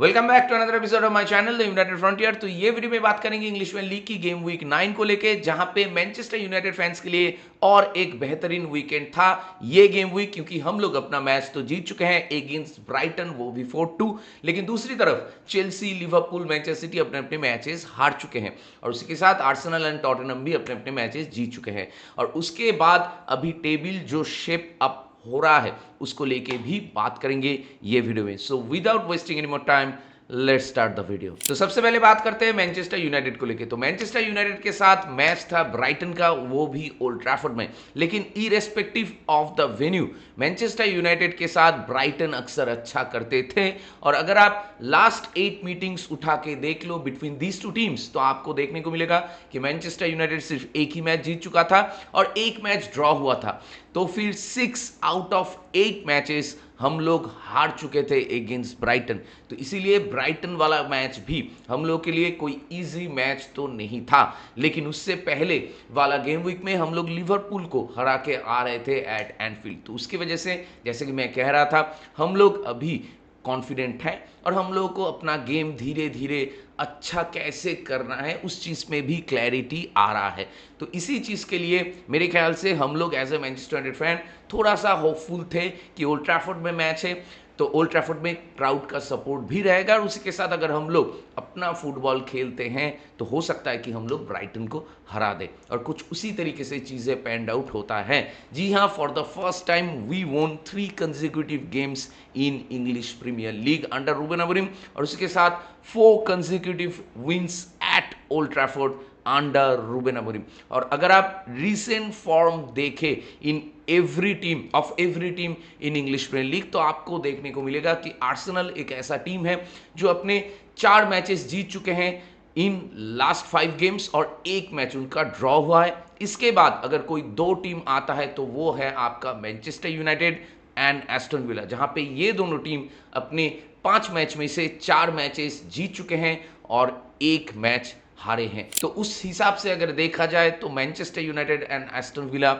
Welcome back to another episode of my channel the United Frontier. तो ये video में बात करेंगे इंग्लिश में लीग की गेम वीक 9 को लेके, जहां पे मैनचेस्टर यूनाइटेड फैंस के लिए और एक बेहतरीन वीकेंड था ये गेम वीक, क्योंकि हम लोग अपना मैच तो जीत चुके हैं अगेंस्ट ब्राइटन, वो भी 4-2। लेकिन दूसरी तरफ चेल्सी, लिवरपूल, मैनचेस्टर सिटी अपने अपने मैचेस हार चुके हैं और उसी के साथ आर्सेनल एंड टॉटनहम भी अपने अपने मैचेस जीत चुके हैं। और उसके बाद अभी टेबल जो शेप अप हो रहा है उसको लेके भी बात करेंगे ये वीडियो में। So without wasting any more time, let's start the video. तो सबसे पहले बात करते हैं मैनचेस्टर यूनाइटेड को लेके। तो मैनचेस्टर यूनाइटेड के साथ मैच था ब्राइटन का, वो भी ओल्ड ट्रैफर्ड में। लेकिन irrespective of the venue, Manchester United के साथ ब्राइटन अक्सर अच्छा करते थे। और अगर आप लास्ट 8 मीटिंग्स उठा के देख लो बिटवीन दीज टू टीम्स, तो आपको देखने को मिलेगा कि मैनचेस्टर यूनाइटेड सिर्फ एक ही मैच जीत चुका था और एक मैच ड्रॉ हुआ था। तो फिर 6 आउट ऑफ 8 मैचेस हम लोग हार चुके थे अगेंस्ट ब्राइटन। तो इसीलिए ब्राइटन वाला मैच भी हम लोग के लिए कोई इजी मैच तो नहीं था। लेकिन उससे पहले वाला गेम वीक में हम लोग लिवरपूल को हरा के आ रहे थे एट एनफील्ड। तो उसकी वजह से, जैसे कि मैं कह रहा था, हम लोग अभी कॉन्फिडेंट है और हम लोगों को अपना गेम धीरे धीरे अच्छा कैसे करना है उस चीज़ में भी क्लैरिटी आ रहा है। तो इसी चीज़ के लिए मेरे ख्याल से हम लोग as a Manchester United fan थोड़ा सा होपफुल थे कि ओल्ड ट्रैफर्ड में मैच है तो ओल्ड ट्रैफर्ड में क्राउड का सपोर्ट भी रहेगा और उसी के साथ अगर हम लोग अपना फुटबॉल खेलते हैं तो हो सकता है कि हम लोग ब्राइटन को हरा दें। और कुछ उसी तरीके से चीज़ें पैंड आउट होता है। जी हाँ, for the first time we won 3 consecutive games in English Premier League under Ruben Amorim और उसके साथ 4 consecutive wins at Old Trafford under Ruben Amorim. और अगर आप रीसेंट फॉर्म देखें in every team in English Premier League, तो आपको देखने को मिलेगा कि आर्सेनल एक ऐसा टीम है जो अपने 4 मैचेस जीत चुके हैं इन लास्ट 5 गेम्स और एक मैच उनका ड्रॉ हुआ है। इसके बाद अगर कोई 2 टीम आता है तो वो है आपका Manchester United and Aston villa, जहां पे ये दोनों टीम अपने 5 मैच में से 4 मैचेस जीत चुके हैं और एक मैच हारे हैं। तो उस हिसाब से अगर देखा जाए तो Manchester United and Aston Villa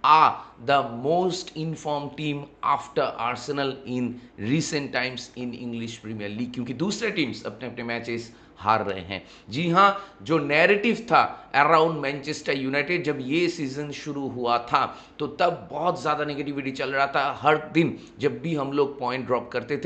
are the most in form team after Arsenal in recent times in English Premier League, क्योंकि दूसरे टीम्स अपने अपने मैचेस हार रहे हैं। जी हाँ, जो नैरेटिव था अराउंड मैनचेस्टर यूनाइटेड जब ये सीजन शुरू हुआ था तो तब बहुत ज़्यादा नेगेटिविटी चल रहा था। हर दिन जब भी हम लोग पॉइंट ड्रॉ करते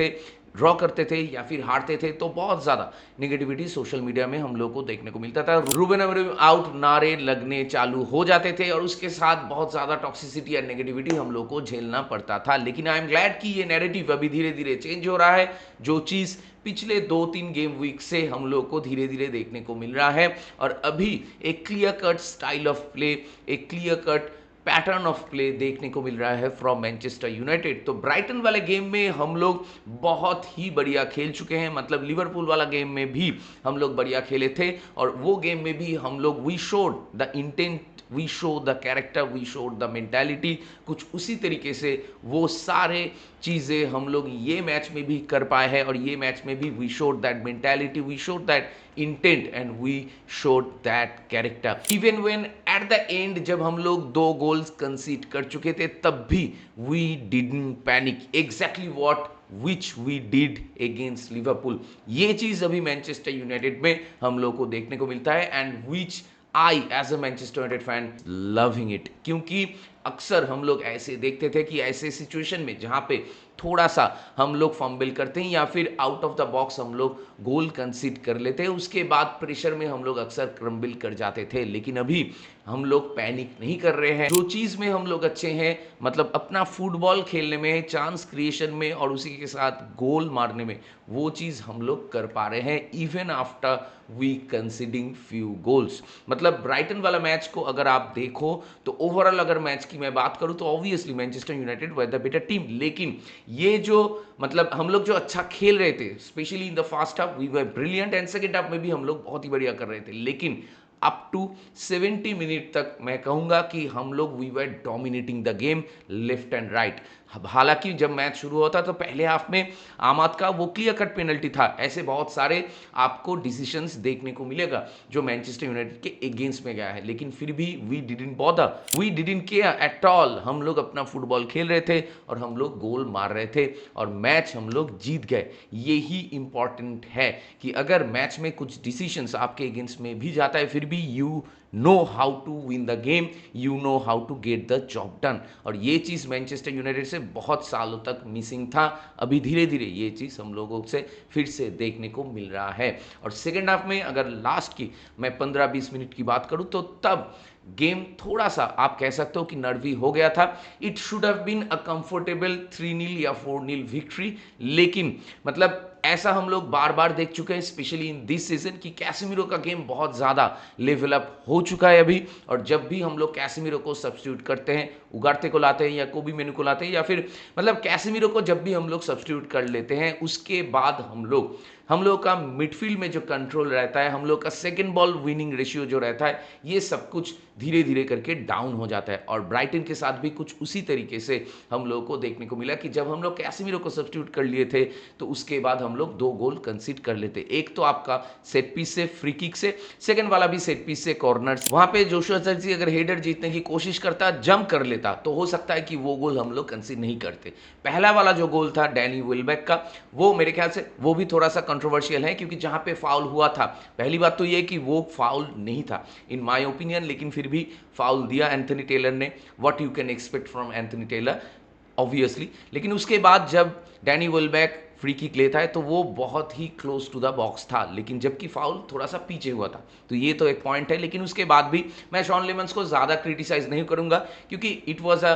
थे या फिर हारते थे तो बहुत ज़्यादा नेगेटिविटी सोशल मीडिया में हम लोग को देखने को मिलता था। रूबेन अमोरिम आउट नारे लगने चालू हो जाते थे और उसके साथ बहुत ज़्यादा टॉक्सिसिटी और नेगेटिविटी हम लोग को झेलना पड़ता था। लेकिन आई एम ग्लैड कि ये नैरेटिव अभी धीरे धीरे चेंज हो रहा है। जो चीज़ पिछले 2-3 गेम वीक से हम लोग को धीरे धीरे देखने को मिल रहा है और अभी एक clear cut style of play, एक clear cut pattern of play देखने को मिल रहा है फ्रॉम मैनचेस्टर यूनाइटेड। तो ब्राइटन वाले गेम में हम लोग बहुत ही बढ़िया खेल चुके हैं, मतलब लिवरपूल वाला गेम में भी हम लोग बढ़िया खेले थे और वो गेम में भी हम लोग we showed the intent, we show the character, we showed the mentality. कुछ उसी तरीके से वो सारे चीज़ें हम लोग ये मैच में भी कर पाए हैं और ये मैच में भी we showed that mentality, we showed that intent and we showed that character. Even when at the end जब हम लोग 2 गोल्स कंसीड कर चुके थे तब भी we didn't panic, exactly what which we did against Liverpool. ये चीज़ अभी मैनचेस्टर यूनाइटेड में हम लोग को देखने को मिलता है and which I as a Manchester United fan loving it. क्योंकि अक्सर हम लोग ऐसे देखते थे कि ऐसे सिचुएशन में जहाँ पे थोड़ा सा हम लोग फंबल करते हैं या फिर आउट ऑफ द बॉक्स हम लोग गोल कंसीड कर लेते हैं, उसके बाद प्रेशर में हम लोग अक्सर क्रम्बल कर जाते थे। लेकिन अभी हम लोग पैनिक नहीं कर रहे हैं। जो चीज़ में हम लोग अच्छे हैं, मतलब अपना फुटबॉल खेलने में, चांस क्रिएशन में और उसी के साथ गोल मारने में, वो चीज़ हम लोग कर पा रहे हैं even after we conceding few goals. मतलब ब्राइटन वाला मैच को अगर आप देखो तो ओवरऑल अगर मैच की मैं बात करूं तो obviously Manchester United were the better team. लेकिन ये जो मतलब हम लोग जो अच्छा खेल रहे थे, specially in the first half we were brilliant and second half में भी हम लोग बहुत ही बढ़िया कर रहे थे। लेकिन अप टू 70 मिनट तक मैं कहूंगा कि हम लोग we were dominating the game left and right. हालांकि जब मैच शुरू होता तो पहले हाफ में आमाद का वो क्लियर कट पेनल्टी था। ऐसे बहुत सारे आपको डिसीजंस देखने को मिलेगा जो मैनचेस्टर यूनाइटेड के अगेंस्ट में गया है, लेकिन फिर भी we didn't bother, we didn't care at all. हम लोग अपना फुटबॉल खेल रहे थे और हम लोग गोल मार रहे थे और मैच हम लोग जीत गए। यही इंपॉर्टेंट है कि अगर मैच में कुछ डिसीजंस आपके अगेंस्ट में भी जाता है, फिर भी you know how to win the game, you know how to get the job done. और ये चीज़ मैनचेस्टर यूनाइटेड से बहुत सालों तक मिसिंग था। अभी धीरे धीरे ये चीज़ हम लोगों से फिर से देखने को मिल रहा है। और सेकेंड हाफ में अगर लास्ट की मैं 15-20 मिनट की बात करूं तो तब गेम थोड़ा सा आप कह सकते हो कि नर्वी हो गया था। It should have been a comfortable 3-0 या 4-0 विक्ट्री, लेकिन मतलब ऐसा हम लोग बार बार देख चुके हैं स्पेशली इन दिस सीजन कि कैसेमिरो का गेम बहुत ज़्यादा लेवल अप हो चुका है अभी। और जब भी हम लोग कैसेमिरो को सब्स्टिट्यूट करते हैं, उगारते को लाते हैं या कोबी मेनू को लाते हैं, या फिर मतलब कैसेमिरो को जब भी हम लोग सब्स्टिट्यूट कर लेते हैं, उसके बाद हम लोग का मिडफील्ड में जो कंट्रोल रहता है, हम लोग का सेकंड बॉल विनिंग रेशियो जो रहता है, ये सब कुछ धीरे धीरे करके डाउन हो जाता है। और ब्राइटन के साथ भी कुछ उसी तरीके से हम लोग को देखने को मिला कि जब हम लोग कैसेमिरो को सब्स्टिट्यूट कर लिए थे तो उसके बाद हम लोग 2 गोल कंसीड कर लेते। एक तो आपका सेट पीस से, फ्री किक से, सेकंड वाला भी सेट पीस से, कॉर्नर से। वहां पे जोशुआ जर्सी अगर हेडर जीतने की कोशिश करता, जंप कर लेता, तो हो सकता है कि वो गोल हम लोग कंसीड नहीं करते। पहला वाला जो गोल था डैनी वेलबेक का, वो मेरे ख्याल से वो भी थोड़ा सा कंट्रोवर्शियल है, क्योंकि जहां पे फाउल हुआ था, पहली बात तो ये कि वो फाउल नहीं था इन माय ओपिनियन, लेकिन फिर भी फाउल दिया एंथनी टेलर ने। What you can expect from Anthony Taylor obviously. लेकिन उसके बाद जब डैनी वेलबैक फ्री किक लेता है तो वो बहुत ही क्लोज टू द बॉक्स था, लेकिन जबकि फाउल थोड़ा सा पीछे हुआ था। तो ये तो एक पॉइंट है, लेकिन उसके बाद भी मैं शॉन लेमंस को ज़्यादा क्रिटिसाइज नहीं करूंगा, क्योंकि it was a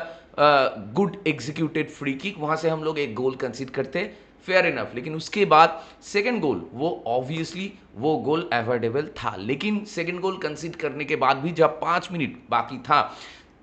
good executed free kick. वहां से हम लोग एक गोल कंसीड करते, फेयर इनफ। लेकिन उसके बाद सेकंड गोल, वो ऑब्वियसली वो गोल एवॉइडेबल था, लेकिन सेकंड गोल कंसीड करने के बाद भी जब 5 मिनट बाकी था,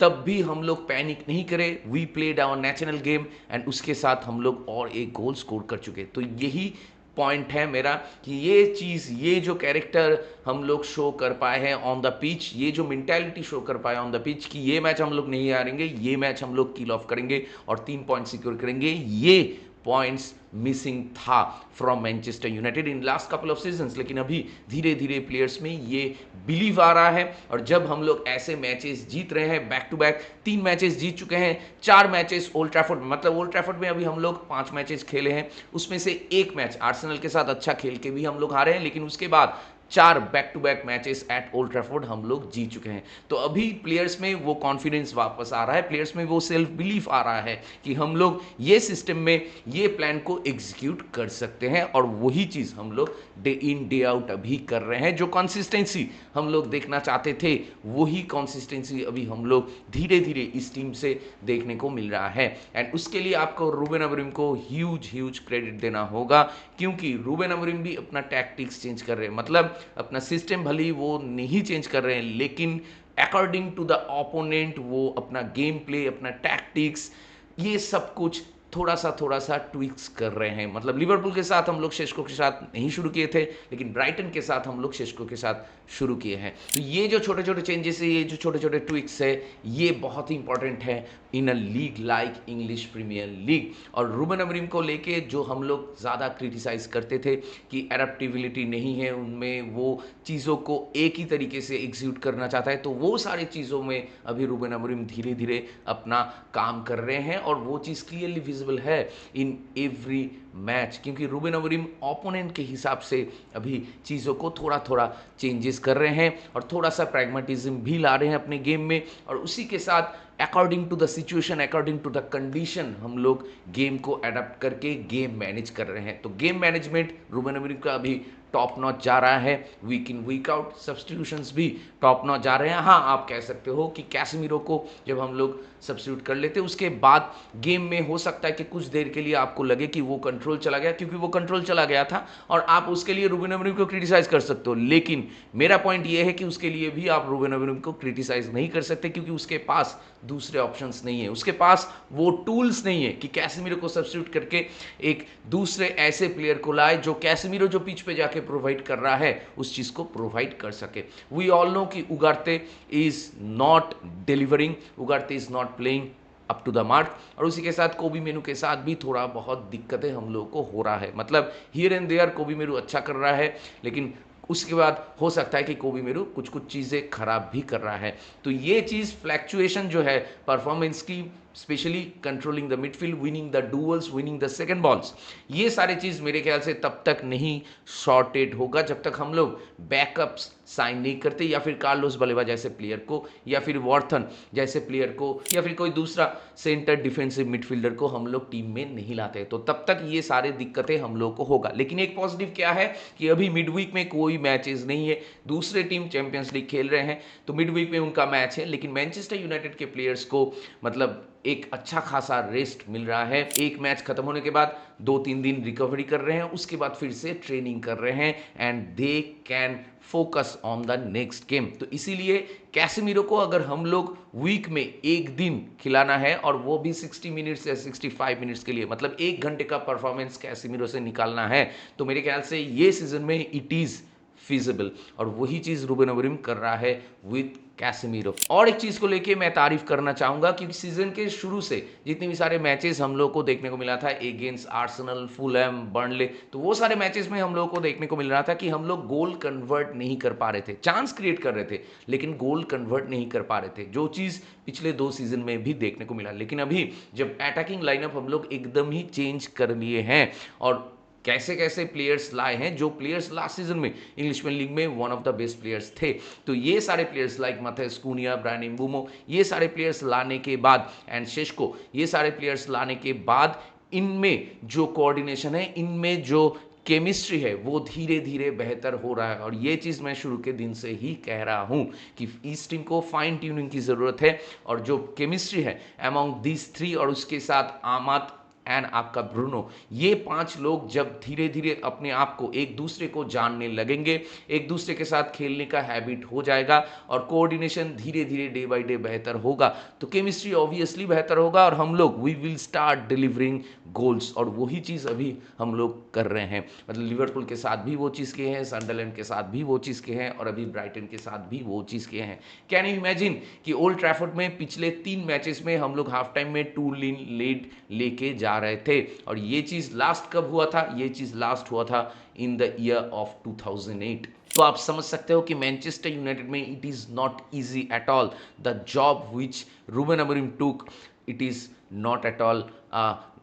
तब भी हम लोग पैनिक नहीं करे। We played our national game and उसके साथ हम लोग और एक गोल स्कोर कर चुके। तो यही पॉइंट है मेरा कि ये चीज़, ये जो कैरेक्टर हम लोग शो कर पाए हैं ऑन द पिच, ये जो मेंटालिटी शो कर पाए ऑन द पिच कि ये मैच हम लोग नहीं हारेंगे, ये मैच हम लोग किल ऑफ करेंगे और 3 पॉइंट सिक्योर करेंगे, ये पॉइंट्स मिसिंग था from Manchester United in last couple of seasons. लेकिन अभी धीरे धीरे प्लेयर्स में ये बिलीव आ रहा है, और जब हम लोग ऐसे मैचेस जीत रहे हैं, बैक टू बैक 3 मैचेस जीत चुके हैं, 4 मैचेस ओल्ड ट्रैफोर्ड में, मतलब ओल्ड ट्रैफोर्ड में अभी हम लोग 5 मैचेस खेले हैं, उसमें से 1 मैच आर्सेनल के साथ अच्छा खेल के भी हम लोग हारे हैं, लेकिन उसके बाद 4 back to back matches at Old Trafford हम लोग जीत चुके हैं। तो अभी प्लेयर्स में वो कॉन्फिडेंस वापस आ रहा है, प्लेयर्स में वो सेल्फ बिलीफ आ रहा है कि हम लोग ये सिस्टम में ये प्लान को एग्जीक्यूट कर सकते हैं, और वही चीज़ हम लोग डे इन डे आउट अभी कर रहे हैं। जो कंसिस्टेंसी हम लोग देखना चाहते थे, वही कंसिस्टेंसी अभी हम लोग धीरे धीरे इस टीम से देखने को मिल रहा है। एंड उसके लिए आपको रूबेन अमोरिम को ह्यूज क्रेडिट देना होगा, क्योंकि रूबेन अमोरिम भी अपना टैक्टिक्स चेंज कर रहे हैं, मतलब अपना सिस्टम भले ही वो नहीं चेंज कर रहे हैं, लेकिन अकॉर्डिंग टू द ओपोनेंट वो अपना गेम प्ले, अपना टैक्टिक्स, ये सब कुछ थोड़ा सा ट्विक्स कर रहे हैं। मतलब लिवरपूल के साथ हम लोग शेस्को के साथ नहीं शुरू किए थे, लेकिन ब्राइटन के साथ हम लोग शेस्को के साथ शुरू किए हैं। तो ये जो छोटे छोटे चेंजेस है, ये जो छोटे छोटे ट्विक्स है, ये बहुत ही इंपॉर्टेंट है in a league like English Premier League. और रूबेन अमोरिम को लेके जो हम लोग ज़्यादा क्रिटिसाइज करते थे कि एडेप्टिबिलिटी नहीं है उनमें, वो चीज़ों को एक ही तरीके से एग्जीक्यूट करना चाहता है, तो वो सारी चीज़ों में अभी रूबेन अमोरिम धीरे धीरे अपना काम कर रहे हैं, और वो चीज़ क्लियरली विजिबल है इन एवरी मैच, क्योंकि रूबेन अमोरिम ओपोनेंट के हिसाब से अभी चीज़ों को थोड़ा चेंजेस कर रहे हैं, और थोड़ा सा प्रैग्मेटिज्म भी ला रहे हैं अपने गेम में, और उसी के साथ according to the situation, according to the condition हम लोग गेम को अडेप्ट करके गेम मैनेज कर रहे हैं। तो गेम मैनेजमेंट रूबेन अमोरिम का अभी टॉप नॉच जा रहा है, week in week out substitutions भी टॉप नॉच जा रहे हैं। हाँ, आप कह सकते हो कि कैसेमिरो को जब हम लोग सब्स्टिट्यूट कर लेते, उसके बाद गेम में हो सकता है कि कुछ देर के लिए आपको लगे कि वो कंट्रोल चला गया, क्योंकि वो कंट्रोल चला गया था, और आप उसके लिए रूबेन अमोरिम को क्रिटिसाइज कर सकते हो। लेकिन मेरा पॉइंट ये है कि उसके लिए भी आप रूबेन अमोरिम को क्रिटिसाइज नहीं कर सकते, क्योंकि उसके पास दूसरे ऑप्शंस नहीं है, उसके पास वो टूल्स नहीं है कि कैसेमिरो को सब्स्टिट्यूट करके एक दूसरे ऐसे प्लेयर को लाए जो कैसेमिरो जो पिच पे जाके प्रोवाइड कर रहा है उस चीज को प्रोवाइड कर सके। वी ऑल नो कि Ugarte is not delivering, Ugarte is not playing up to the mark. और उसी के साथ कोबी मेनू के साथ भी थोड़ा बहुत दिक्कतें हम लोगों को हो रहा है, मतलब हियर एंड देयर कोबी मेनू अच्छा कर रहा है, लेकिन उसके बाद हो सकता है कि कोबी मेरू कुछ कुछ चीज़ें खराब भी कर रहा है। तो ये चीज़ फ्लैक्चुएशन जो है परफॉर्मेंस की, specially controlling the midfield, winning the duels, winning the second balls, ये सारी चीज़ मेरे ख्याल से तब तक नहीं सॉर्टेड होगा जब तक हम लोग बैकअप्स साइन नहीं करते, या फिर कार्लोस बलेवा जैसे प्लेयर को, या फिर वॉर्थन जैसे प्लेयर को, या फिर कोई दूसरा सेंटर डिफेंसिव मिडफील्डर को हम लोग टीम में नहीं लाते, तो तब तक ये सारे दिक्कतें हम लोग को होगा। लेकिन एक पॉजिटिव क्या है कि अभी मिड वीक में कोई मैचेस नहीं है, दूसरे टीम चैंपियंस लीग खेल रहे हैं, तो मिड वीक में उनका मैच है, लेकिन मैनचेस्टर यूनाइटेड के प्लेयर्स को मतलब एक अच्छा खासा रेस्ट मिल रहा है। एक मैच खत्म होने के बाद 2-3 दिन रिकवरी कर रहे हैं, उसके बाद फिर से ट्रेनिंग कर रहे हैं, and they can focus on the next game. तो इसीलिए कैसेमीरो को अगर हम लोग वीक में एक दिन खिलाना है, और वो भी 60 मिनट्स या 65 मिनट्स के लिए, मतलब 1 घंटे का परफॉर्मेंस कैसेमीरो से निकालना है, तो मेरे ख्याल से ये सीजन में इट इज़ फीजिबल, और वही चीज़ रूबेन अमोरिम कर रहा है विद कैसेमीरो। और एक चीज़ को लेके मैं तारीफ करना चाहूँगा, क्योंकि सीजन के शुरू से जितने भी सारे मैचेस हम लोग को देखने को मिला था अगेंस्ट आर्सेनल, फुलहैम, बर्नले, तो वो सारे मैचेस में हम लोग को देखने को मिल रहा था कि हम लोग गोल कन्वर्ट नहीं कर पा रहे थे, चांस क्रिएट कर रहे थे लेकिन गोल कन्वर्ट नहीं कर पा रहे थे, जो चीज़ पिछले 2 सीजन में भी देखने को मिला। लेकिन अभी जब अटैकिंग लाइनअप हम लोग एकदम ही चेंज कर लिए हैं, और कैसे कैसे प्लेयर्स लाए हैं, जो प्लेयर्स लास्ट सीजन में इंग्लिश प्रीमियर लीग में one of the best players थे, तो ये सारे प्लेयर्स लाइक मैथ्यूस कुनिया, ब्रायन एम्बुमो, ये सारे प्लेयर्स लाने के बाद, एंड शेष्को, ये सारे प्लेयर्स लाने के बाद इनमें जो कोऑर्डिनेशन है, इनमें जो केमिस्ट्री है, वो धीरे धीरे बेहतर हो रहा है। और ये चीज़ मैं शुरू के दिन से ही कह रहा हूँ कि इस टीम को फाइन ट्यूनिंग की ज़रूरत है, और जो केमिस्ट्री है अमॉन्ग दिस 3, और उसके साथ आमाद एंड आपका ब्रूनो, ये 5 लोग जब धीरे धीरे अपने आप को एक दूसरे को जानने लगेंगे, एक दूसरे के साथ खेलने का हैबिट हो जाएगा, और कोऑर्डिनेशन धीरे धीरे डे बाय डे बेहतर होगा, तो केमिस्ट्री ऑब्वियसली बेहतर होगा, और हम लोग we will start delivering goals. और वही चीज़ अभी हम लोग कर रहे हैं, मतलब लिवरपूल के साथ भी वो चीज़ किए हैं, सनडरलैंड के साथ भी वो चीज़ किए हैं, और अभी ब्राइटन के साथ भी वो चीज़ किए हैं। कैन यू इमेजिन कि ओल्ड ट्रैफर्ड में पिछले 3 मैचेस में हम लोग हाफ टाइम में 2 लीड लेके जा रहे थे, और ये चीज़ लास्ट कब हुआ था? ये चीज़ लास्ट हुआ था इन द ईयर ऑफ 2008। तो आप समझ सकते हो कि मैनचेस्टर यूनाइटेड में it is not easy at all, the job which Ruben Amorim took, it is not at all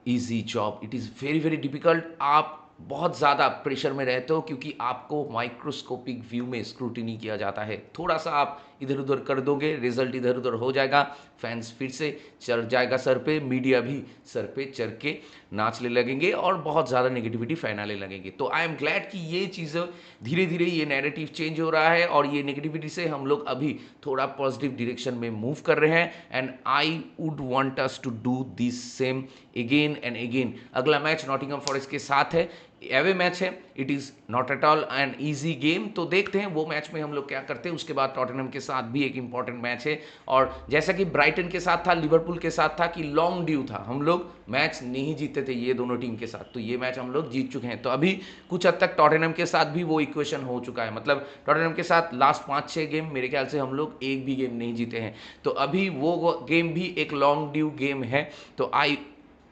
easy job, it is very very difficult. आप बहुत ज़्यादा प्रेशर में रहते हो, क्योंकि आपको माइक्रोस्कोपिक व्यू में स्क्रूटिनी किया जाता है, थोड़ा सा आप इधर उधर कर दोगे, रिजल्ट इधर उधर हो जाएगा, फैंस फिर से चढ़ जाएगा सर पे, मीडिया भी सर पे चढ़ के नाचने लगेंगे, और बहुत ज़्यादा नेगेटिविटी फैलाने लगेंगे। तो आई एम ग्लैड कि ये चीज़ें धीरे धीरे ये नैरेटिव चेंज हो रहा है, और ये नेगेटिविटी से हम लोग अभी थोड़ा पॉजिटिव डायरेक्शन में मूव कर रहे हैं, and I would want us to do this same again and again. अगला मैच नॉटिंघम फॉरेस्ट के साथ है, एवे मैच है, it is not at all an easy game, तो देखते हैं वो मैच में हम लोग क्या करते हैं। उसके बाद टॉटनहम के साथ भी एक इंपॉर्टेंट मैच है, और जैसा कि ब्राइटन के साथ था, लिवरपूल के साथ था कि लॉन्ग ड्यू था, हम लोग मैच नहीं जीते थे ये दोनों टीम के साथ, तो ये मैच हम लोग जीत चुके हैं। तो अभी कुछ हद तक टॉटनहम के साथ भी वो इक्वेशन हो चुका है, मतलब टॉटनहम के साथ लास्ट 5-6 गेम मेरे ख्याल से हम लोग एक भी गेम नहीं जीते हैं, तो अभी वो गेम भी एक लॉन्ग ड्यू गेम है। तो आई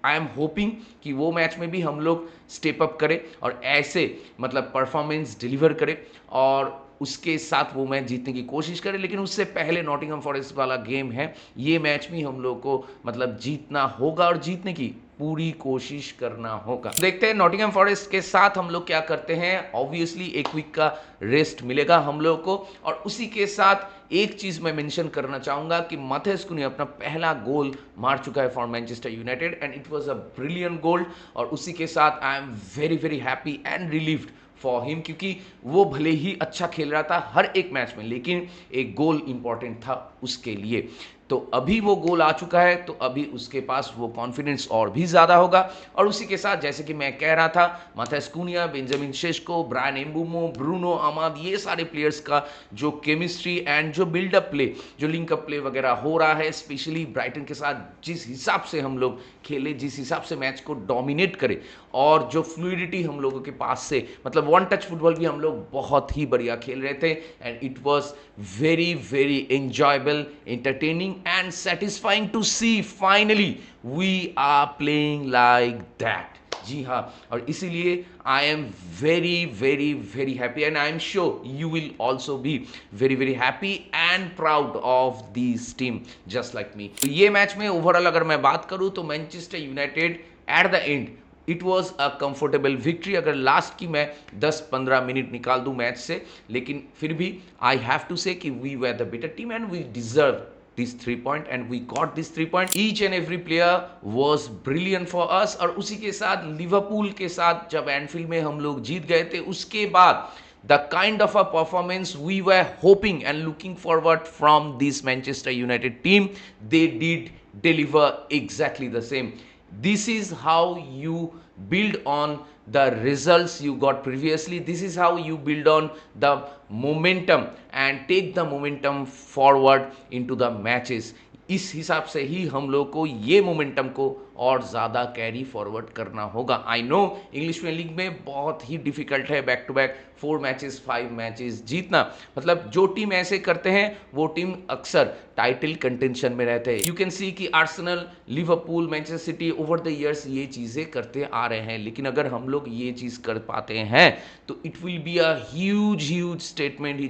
एम होपिंग कि वो मैच में भी हम लोग स्टेप अप करें, और ऐसे मतलब परफॉर्मेंस डिलीवर करें, और उसके साथ वो मैच जीतने की कोशिश करें। लेकिन उससे पहले नॉटिंघम फॉरेस्ट वाला गेम है, ये मैच भी हम लोग को मतलब जीतना होगा, और जीतने की पूरी कोशिश करना होगा। देखते हैं नॉटिंघम फॉरेस्ट के साथ हम लोग क्या करते हैं। ऑब्वियसली एक वीक का रेस्ट मिलेगा हम लोग को, और उसी के साथ एक चीज मैं मेंशन करना चाहूंगा कि मैथ्यूस कुनिया अपना पहला गोल मार चुका है for Manchester United, and it was a brilliant goal. और उसी के साथ I am very very happy and relieved for him, क्योंकि वो भले ही अच्छा खेल रहा था हर एक मैच में, लेकिन एक गोल इंपॉर्टेंट था उसके लिए। तो अभी वो गोल आ चुका है, तो अभी उसके पास वो कॉन्फिडेंस और भी ज़्यादा होगा। और उसी के साथ जैसे कि मैं कह रहा था, मैथ्यूस कुनिया, बेंजामिन शेष्को, ब्रायन एम्बुमो, ब्रूनो आमाद, ये सारे प्लेयर्स का जो केमिस्ट्री एंड जो बिल्डअप प्ले, जो लिंकअप प्ले वगैरह हो रहा है, स्पेशली ब्राइटन के साथ जिस हिसाब से हम लोग खेले, जिस हिसाब से मैच को डोमिनेट करे, और जो फ्लूइडिटी हम लोगों के पास से, मतलब वन टच फुटबॉल भी हम लोग बहुत ही बढ़िया खेल रहे थे, and it was very very enjoyable, entertaining, and satisfying to see finally we are playing like that. जी हाँ, और इसीलिए आई am very very very happy and I am sure you will also be very very happy and proud of this team just like me. तो ये match में overall अगर मैं बात करूं तो Manchester United eight the and it was a comfortable victory. अगर last की मैं 10-15 मिनट निकाल दूं मैच से, लेकिन फिर भी आई हैव टू से कि we were the better team and we deserve this 3 point and we got this 3 point. Each and every player was brilliant for us। और उसी के साथ लिवरपूल के साथ जब एनफील्ड में हम लोग जीत गए थे, उसके बाद the kind of a performance we were hoping and looking forward from this Manchester United team, they did deliver exactly the same. This is how you build on the results you got previously. This is how you build on the momentum and take the momentum forward into the matches. इस हिसाब से ही हम लोग को ये momentum को और ज़्यादा कैरी फॉरवर्ड करना होगा। I know English Premier League में बहुत ही डिफिकल्ट है back to back 4 matches 5 matches जीतना। मतलब जो टीम ऐसे करते हैं वो टीम अक्सर टाइटल कंटेंशन में रहते हैं। यू कैन सी कि Arsenal, Liverpool, Manchester city over the years ये चीज़ें करते आ रहे हैं, लेकिन अगर हम लोग ये चीज़ कर पाते हैं तो it will be a huge statement,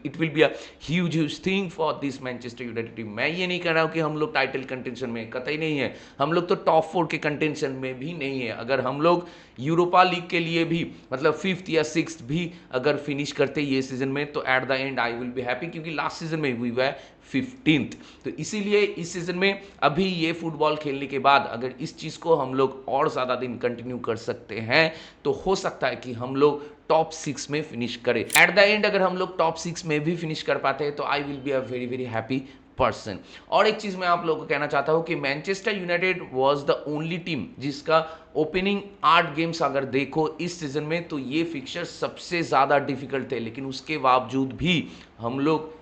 it will be a huge thing for this Manchester United team. मैं ये नहीं कह रहा हूँ कि हम लोग टाइटल कंटेंशन में, कतई नहीं है। हम लोग तो टॉप 4 के कंटेंशन में भी नहीं है। अगर हम लोग यूरोपा लीग के लिए भी मतलब 5th या 6th भी अगर फिनिश करते ये सीजन में, तो eight the and I will be happy, क्योंकि लास्ट सीजन में वी वर 15th। तो इसीलिए इस सीजन में अभी ये फुटबॉल खेलने के बाद अगर इस चीज़ को हम लोग और ज़्यादा दिन कंटिन्यू कर सकते हैं तो हो सकता है कि हम लोग टॉप 6 में फिनिश करें। एट द एंड अगर हम लोग टॉप 6 में भी फिनिश कर पाते हैं तो I will be a very very happy person. और एक चीज मैं आप लोगों को कहना चाहता हूं कि Manchester United was the only team जिसका ओपनिंग 8 गेम्स अगर देखो इस सीजन में तो ये फिक्चर सबसे ज्यादा डिफिकल्ट थे, लेकिन उसके बावजूद भी हम लोग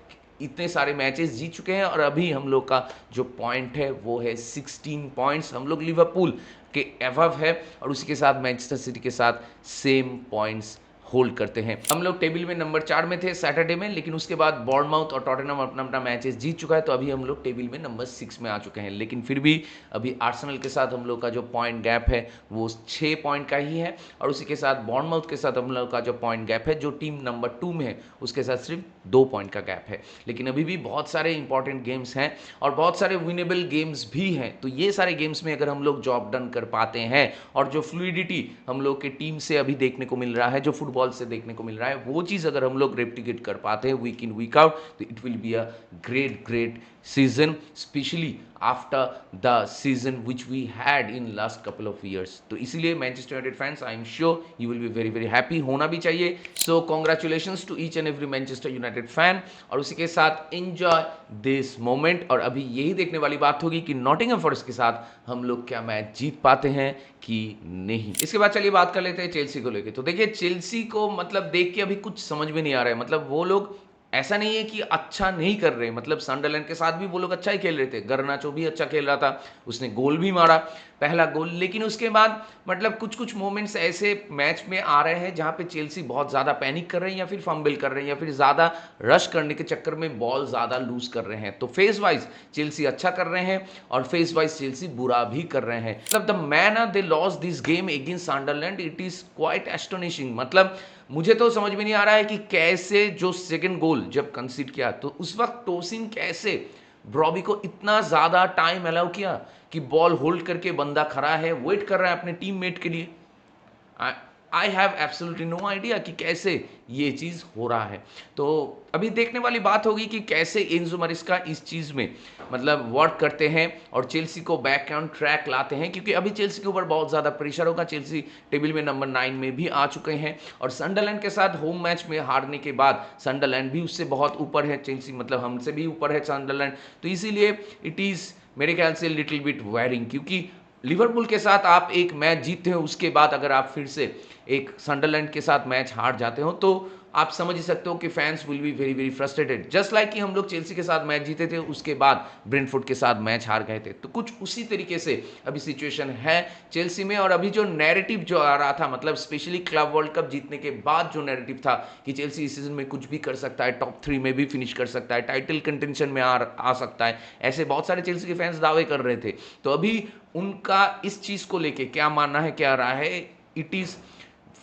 इतने सारे मैचेस जीत चुके हैं और अभी हम लोग का जो पॉइंट है वो है 16 पॉइंट्स। हम लोग लिवरपूल के एवव है और उसी के साथ मैनचेस्टर सिटी के साथ सेम पॉइंट्स होल्ड करते हैं। हम लोग टेबल में नंबर 4 में थे सैटरडे में, लेकिन उसके बाद बॉर्नमाउथ और टॉटनहम अपना अपना मैचेस जीत चुका है, तो अभी हम लोग टेबल में नंबर 6 में आ चुके हैं। लेकिन फिर भी अभी आर्सेनल के साथ हम लोग का जो पॉइंट गैप है वो 6 पॉइंट का ही है, और उसी के साथ बॉर्नमाउथ के साथ हम लोग का जो पॉइंट गैप है, जो टीम नंबर 2 में है उसके साथ सिर्फ 2 पॉइंट का गैप है। लेकिन अभी भी बहुत सारे इंपॉर्टेंट गेम्स हैं और बहुत सारे विनेबल गेम्स भी हैं। तो ये सारे गेम्स में अगर हम लोग जॉब डन कर पाते हैं और जो फ्लूइडिटी हम लोग के टीम से अभी देखने को मिल रहा है, जो फुटबॉल से देखने को मिल रहा है, वो चीज अगर हम लोग रेप्लिकेट कर पाते हैं वीक इन वीक आउट, तो it will be a great season, especially after the season which we had in last couple of years. तो इसीलिए Manchester United fans, I am sure you will be very very happy, होना भी चाहिए। So congratulations to each and every Manchester United fan, और उसी के साथ enjoy this moment. और अभी यही देखने वाली बात होगी कि नॉटिंघम फॉरेस्ट के साथ हम लोग क्या मैच जीत पाते हैं कि नहीं। इसके बाद चलिए बात कर लेते हैं चेल्सी को लेके। तो देखिए चेल्सी को मतलब देख के अभी कुछ समझ में नहीं आ रहा है। मतलब वो लोग ऐसा नहीं है कि अच्छा नहीं कर रहे, मतलब सनडरलैंड के साथ भी वो लोग अच्छा ही खेल रहे थे। गर्नाचो भी अच्छा खेल रहा था, उसने गोल भी मारा, पहला गोल। लेकिन उसके बाद मतलब कुछ मोमेंट्स ऐसे मैच में आ रहे हैं जहां पे चेल्सी बहुत ज़्यादा पैनिक कर रहे हैं या फिर फंबल कर रहे हैं या फिर ज़्यादा रश करने के चक्कर में बॉल ज़्यादा लूज कर रहे हैं। तो फेज वाइज चेल्सी अच्छा कर रहे हैं और फेज वाइज चेल्सी बुरा भी कर रहे हैं। मतलब the manner they lost this game against Sunderland, it is quite astonishing. मतलब मुझे तो समझ में नहीं आ रहा है कि कैसे जो सेकंड गोल जब कंसीड किया तो उस वक्त टोसिन कैसे ब्रॉबी को इतना ज़्यादा टाइम अलाउ किया कि बॉल होल्ड करके बंदा खड़ा है, वेट कर रहा है अपने टीममेट के लिए। I have absolutely no idea कि कैसे ये चीज़ हो रहा है। तो अभी देखने वाली बात होगी कि कैसे एंजो मैरेस्का इस चीज़ में मतलब वर्क करते हैं और चेल्सी को बैक ऑन ट्रैक लाते हैं, क्योंकि अभी चेल्सी के ऊपर बहुत ज़्यादा प्रेशर होगा। चेल्सी टेबल में नंबर 9 में भी आ चुके हैं और सनडरलैंड के साथ होम मैच में हारने के बाद सनडरलैंड भी उससे बहुत ऊपर है, चेल्सी मतलब हमसे भी ऊपर है सनडरलैंड। तो इसीलिए इट इज़ मेरे ख्याल से लिटिल बिट वेरिंग, क्योंकि लिवरपूल के साथ आप एक मैच जीतते हो उसके बाद अगर आप फिर से एक सनडरलैंड के साथ मैच हार जाते हो तो आप समझ ही सकते हो कि fans will be very very frustrated, just like कि हम लोग चेल्सी के साथ मैच जीते थे, उसके बाद ब्रेंटफोर्ड के साथ मैच हार गए थे। तो कुछ उसी तरीके से अभी सिचुएशन है चेल्सी में। और अभी जो नैरेटिव जो आ रहा था, मतलब स्पेशली क्लब वर्ल्ड कप जीतने के बाद जो नैरेटिव था कि चेल्सी इस सीजन में कुछ भी कर सकता है, टॉप 3 में भी फिनिश कर सकता है, टाइटल कंटेंशन में आ सकता है, ऐसे बहुत सारे चेल्सी के फैंस दावे कर रहे थे। तो अभी उनका इस चीज को लेके क्या मानना है, क्या रहा है, it is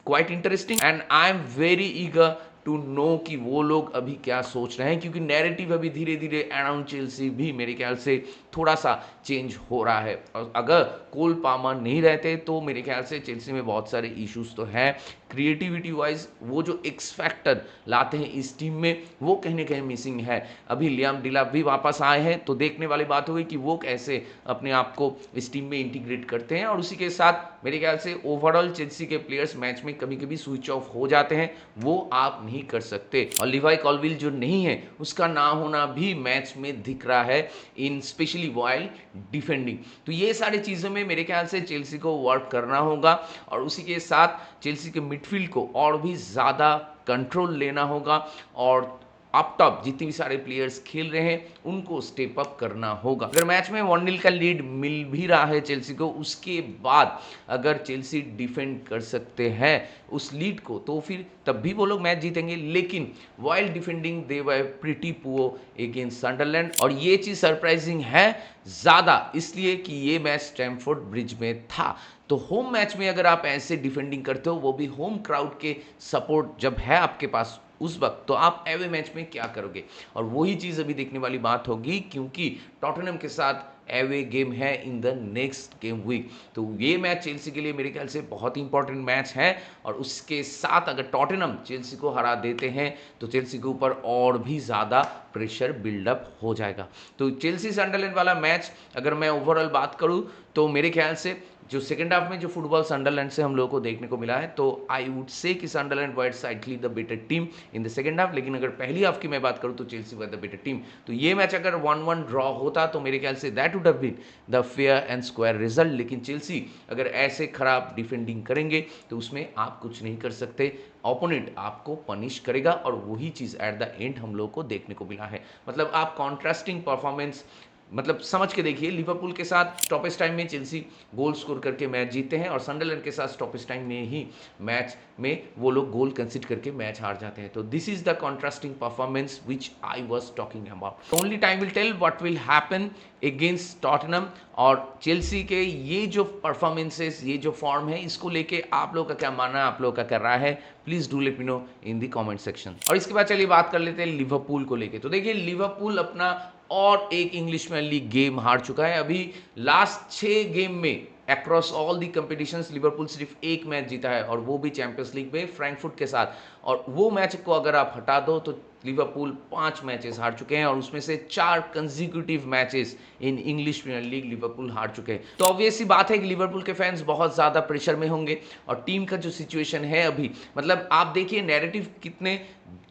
quite interesting and I am very eager to know कि वो लोग अभी क्या सोच रहे हैं, क्योंकि नैरेटिव अभी धीरे धीरे अराउंड चेल्सी भी मेरे ख्याल से थोड़ा सा चेंज हो रहा है। और अगर कोल पामर नहीं रहते तो मेरे ख्याल से चेल्सी में बहुत सारे इश्यूज तो हैं। क्रिएटिविटी वाइज वो जो एक्स फैक्टर लाते हैं इस टीम में, वो कहीं ना कहीं मिसिंग है। अभी लियाम डिलाप भी वापस आए हैं, तो देखने वाली बात होगी कि वो कैसे अपने आप को इस टीम में इंटीग्रेट करते हैं। और उसी के साथ मेरे ख्याल से ओवरऑल चेल्सी के प्लेयर्स मैच में कभी कभी स्विच ऑफ हो जाते हैं, वो आप नहीं कर सकते। और लिवाई कॉलविल जो नहीं है, उसका ना होना भी मैच में दिख रहा है, इन स्पेशली वाइल डिफेंडिंग। तो ये सारी चीज़ों में मेरे ख्याल से चेल्सी को वर्क करना होगा। और उसी के साथ चेल्सी के मिडफील्ड को और भी ज़्यादा कंट्रोल लेना होगा, और अप टॉप जितने भी सारे प्लेयर्स खेल रहे हैं उनको स्टेप अप करना होगा। अगर मैच में 1-0 का लीड मिल भी रहा है चेल्सी को, उसके बाद अगर चेल्सी डिफेंड कर सकते हैं उस लीड को, तो फिर तब भी वो लोग मैच जीतेंगे। लेकिन while defending they were pretty poor against Sunderland, और ये चीज़ सरप्राइजिंग है ज़्यादा इसलिए कि ये मैच स्टैमफोर्ड ब्रिज में था। तो होम मैच में अगर आप ऐसे डिफेंडिंग करते हो, वो भी होम क्राउड के सपोर्ट जब है आपके पास उस वक्त, तो आप एवे मैच में क्या करोगे। और वही चीज़ अभी देखने वाली बात होगी, क्योंकि टॉटनहम के साथ एवे गेम है in the next game week. तो ये मैच चेल्सी के लिए मेरे ख्याल से बहुत ही इंपॉर्टेंट मैच है। और उसके साथ अगर टॉटनहम चेल्सी को हरा देते हैं तो चेल्सी के ऊपर और भी ज़्यादा प्रेशर बिल्डअप हो जाएगा। तो चेल्सी सनडरलैंड वाला मैच अगर मैं ओवरऑल बात करूँ तो मेरे ख्याल से जो सेकंड हाफ में जो फुटबॉल सनडरलैंड से हम लोगों को देखने को मिला है, तो आई वुड से कि Sunderland were decidedly the better team in the second half. लेकिन अगर पहली हाफ की मैं बात करूं तो Chelsea were the better team. तो ये मैच अगर 1-1 ड्रॉ होता तो मेरे ख्याल से that would have been the fair and square result. लेकिन चेल्सी अगर ऐसे खराब डिफेंडिंग करेंगे तो उसमें आप कुछ नहीं कर सकते, ओपोनेंट आपको पनिश करेगा। और वही चीज़ एट द एंड हम लोग को देखने को मिला है। मतलब आप कॉन्ट्रास्टिंग परफॉर्मेंस मतलब समझ के देखिए, लिवरपूल के साथ स्टॉपेज टाइम में चेल्सी गोल स्कोर करके मैच जीते हैं, और सनडरलैंड के साथ स्टॉपेज टाइम में ही मैच में वो लोग गोल कंसीड करके मैच हार जाते हैं। तो this is the contrasting performance which I was talking about. Only time will tell what will happen against Tottenham. और चेल्सी के ये जो परफॉर्मेंसेस, ये जो फॉर्म है, इसको लेके आप लोग का क्या मानना है, आप लोग का क्या राय है, please do let me know in the comment section. और इसके बाद चलिए बात कर लेते हैं लिवरपूल को लेके। तो देखिए, लिवरपूल अपना और एक इंग्लिश प्रीमियर लीग गेम हार चुका है। अभी लास्ट 6 गेम में across all the competitions Liverpool सिर्फ एक मैच जीता है, और वो भी चैंपियंस लीग में फ्रैंकफर्ट के साथ। और वो मैच को अगर आप हटा दो तो लिवरपूल 5 मैचेस हार चुके हैं, और उसमें से 4 consecutive matches in English Premier League Liverpool हार चुके हैं। तो ऑब्वियस सी बात है कि लिवरपूल के फैंस बहुत ज़्यादा प्रेशर में होंगे। और टीम का जो सिचुएशन है अभी, मतलब आप देखिए नैरेटिव कितने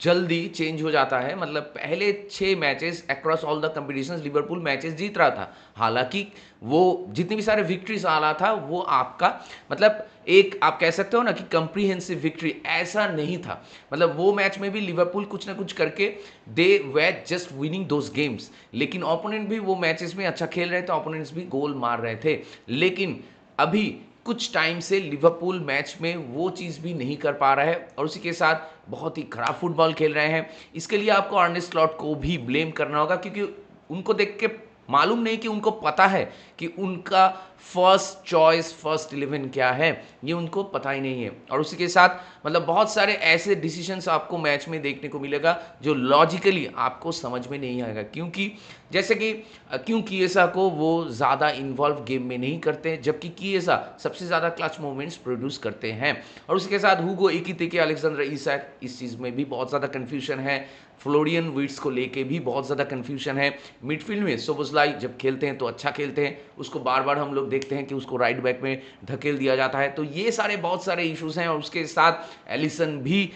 जल्दी चेंज हो जाता है। मतलब पहले 6 matches across all the competitions Liverpool matches जीत रहा था, हालांकि वो जितने भी सारे विक्ट्रीज आ रहा था वो आपका मतलब एक आप कह सकते हो ना कि कंप्रीहेंसिव विक्ट्री, ऐसा नहीं था। मतलब वो मैच में भी लिवरपूल कुछ ना कुछ करके they were just winning those games. लेकिन ओपोनेंट भी वो मैचेस में अच्छा खेल रहे थे, ओपोनेंट्स भी गोल मार रहे थे। लेकिन अभी कुछ टाइम से लिवरपूल मैच में वो चीज़ भी नहीं कर पा रहा है, और उसी के साथ बहुत ही खराब फुटबॉल खेल रहे हैं। इसके लिए आपको आर्ने स्लॉट को भी ब्लेम करना होगा, क्योंकि उनको देख के मालूम नहीं कि उनको पता है कि उनका फर्स्ट चॉइस फर्स्ट 11 क्या है, ये उनको पता ही नहीं है। और उसी के साथ मतलब बहुत सारे ऐसे डिसीजंस आपको मैच में देखने को मिलेगा जो लॉजिकली आपको समझ में नहीं आएगा, क्योंकि जैसे कि क्यों किएसा को वो ज़्यादा इन्वॉल्व गेम में नहीं करते, जबकि किएसा सबसे ज़्यादा क्लच मोमेंट्स प्रोड्यूस करते हैं। और उसके साथ हुगो एकितिके, अलेक्जेंडर इसाक, इस चीज़ में भी बहुत ज़्यादा कन्फ्यूजन है। फ्लोरियन विट्स को लेके भी बहुत ज़्यादा कन्फ्यूजन है। मिडफील्ड में सोबोस्लाई जब खेलते हैं तो अच्छा खेलते हैं, उसको बार बार हम लोग देखते हैं कि उसको राइट बैक में धकेल दिया जाता है। तो ये सारे बहुत सारे इश्यूज हैं। और उसके साथ एलिसन भी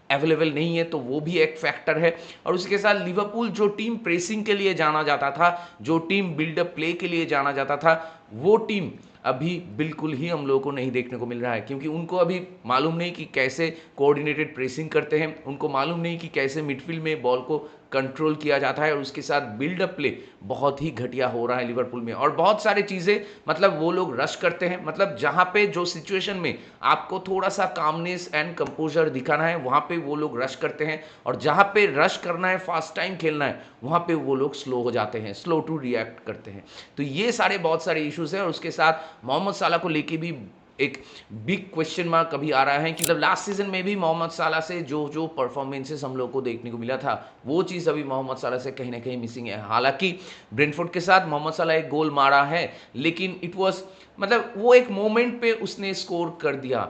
अवेलेबल नहीं है, तो वो भी एक फैक्टर है। और उसके साथ लिवरपूल जो टीम प्रेसिंग के लिए जाना जाता था, जो टीम बिल्डअप प्ले के लिए जाना जाता था, वो टीम अभी बिल्कुल ही हम लोगों को नहीं देखने को मिल रहा है, क्योंकि उनको अभी मालूम नहीं कि कैसे कोऑर्डिनेटेड प्रेसिंग करते हैं, उनको मालूम नहीं कि कैसे मिडफील्ड में बॉल को कंट्रोल किया जाता है, और उसके साथ बिल्डअप प्ले बहुत ही घटिया हो रहा है लिवरपूल में। और बहुत सारी चीज़ें, मतलब वो लोग रश करते हैं, मतलब जहाँ पे जो सिचुएशन में आपको थोड़ा सा कामनेस एंड कंपोजर दिखाना है वहाँ पे वो लोग रश करते हैं, और जहाँ पे रश करना है, फास्ट टाइम खेलना है, वहाँ पे वो लोग स्लो हो जाते हैं, स्लो टू रिएक्ट करते हैं। तो ये सारे बहुत सारे इश्यूज हैं, और उसके साथ मोहम्मद साला को लेके भी एक बिग क्वेश्चन मार्क अभी आ रहा है कि मतलब लास्ट सीजन में भी मोहम्मद साला से जो जो परफॉर्मेंसेस हम लोग को देखने को मिला था, वो चीज़ अभी मोहम्मद साला से कहीं ना कहीं मिसिंग है। हालांकि ब्रेंटफोर्ड के साथ मोहम्मद साला एक गोल मारा है, लेकिन इट वाज, मतलब वो एक मोमेंट पे उसने स्कोर कर दिया,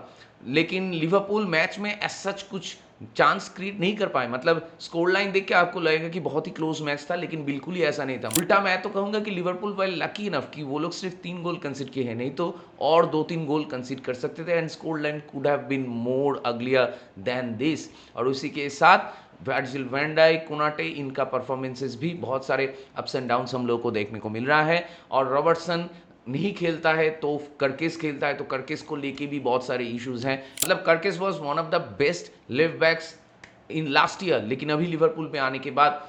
लेकिन लिवरपूल मैच में एज सच कुछ चांस क्रिएट नहीं कर पाए। मतलब स्कोर लाइन देख के आपको लगेगा कि बहुत ही क्लोज मैच था, लेकिन बिल्कुल ही ऐसा नहीं था। उल्टा मैं तो कहूंगा कि लिवरपूल वाइल लकी इनफ कि वो लोग सिर्फ 3 गोल कंसीड किए हैं, नहीं तो और 2-3 गोल कंसीड कर सकते थे, and scoreline could have been more uglier than this. और उसी के साथ वर्जिल वैन डाइक, कोनाटे, इनका परफॉर्मेंसेस भी बहुत सारे अप्स एंड डाउन्स हम लोग को देखने को मिल रहा है। और रॉबर्टसन नहीं खेलता है तो कर्किस खेलता है, तो कर्किस को लेके भी बहुत सारे इश्यूज हैं। मतलब Kerkez was one of the best left backs in last year, लेकिन अभी लिवरपूल में आने के बाद